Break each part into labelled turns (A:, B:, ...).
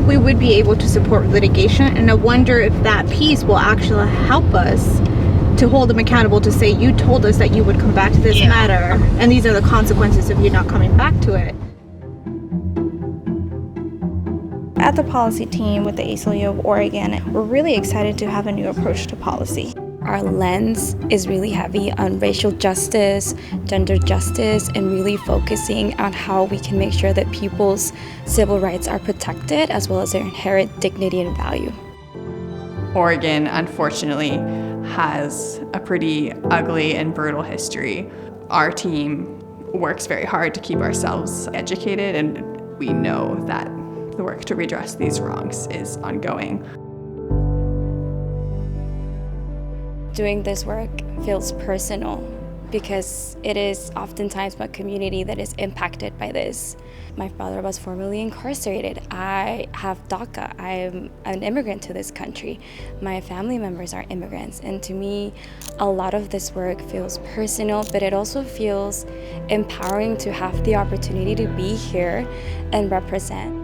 A: think we would be able to support litigation, and I wonder if that piece will actually help us to hold them accountable, to say, you told us that you would come back to this matter, and these are the consequences of you not coming back to it.
B: At the policy team with the ACLU of Oregon, we're really excited to have a new approach to policy.
C: Our lens is really heavy on racial justice, gender justice, and really focusing on how we can make sure that people's civil rights are protected as well as their inherent dignity and value.
D: Oregon, unfortunately, has a pretty ugly and brutal history. Our team works very hard to keep ourselves educated, and we know that the work to redress these wrongs is ongoing.
C: Doing this work feels personal because it is oftentimes my community that is impacted by this. My father was formerly incarcerated. I have DACA. I'm an immigrant to this country. My family members are immigrants. And to me, a lot of this work feels personal, but it also feels empowering to have the opportunity to be here and represent.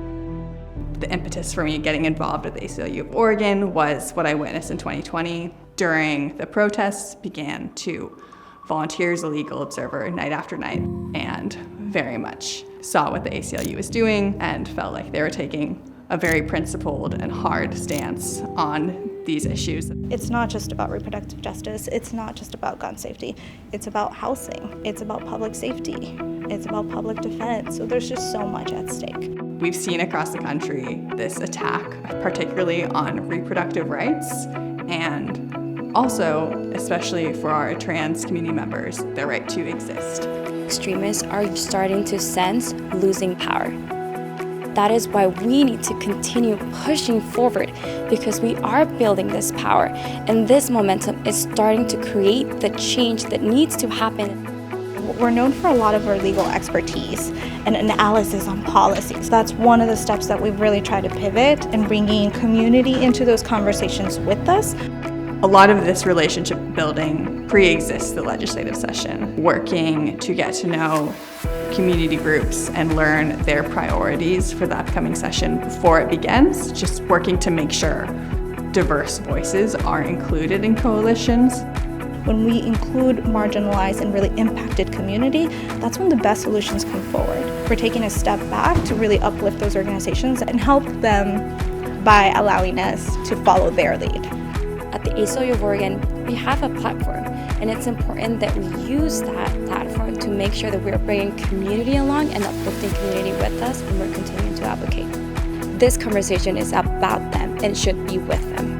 D: The impetus for me getting involved with the ACLU of Oregon was what I witnessed in 2020. During the protests, began to volunteer as a legal observer night after night, and very much saw what the ACLU was doing and felt like they were taking a very principled and hard stance on these issues.
B: It's not just about reproductive justice, it's not just about gun safety, it's about housing, it's about public safety, it's about public defense, so there's just so much at stake.
D: We've seen across the country this attack, particularly on reproductive rights, and also, especially for our trans community members, their right to exist.
C: Extremists are starting to sense losing power. That is why we need to continue pushing forward, because we are building this power, and this momentum is starting to create the change that needs to happen.
B: We're known for a lot of our legal expertise and analysis on policies. That's one of the steps that we've really tried to pivot, and bringing community into those conversations with us.
D: A lot of this relationship building pre-exists the legislative session, working to get to know community groups and learn their priorities for the upcoming session before it begins, just working to make sure diverse voices are included in coalitions.
B: When we include marginalized and really impacted community, that's when the best solutions come forward. We're taking a step back to really uplift those organizations and help them by allowing us to follow their lead.
C: At the ACLU of Oregon, we have a platform, and it's important that we use that platform to make sure that we're bringing community along and uplifting community with us, and we're continuing to advocate. This conversation is about them and should be with them.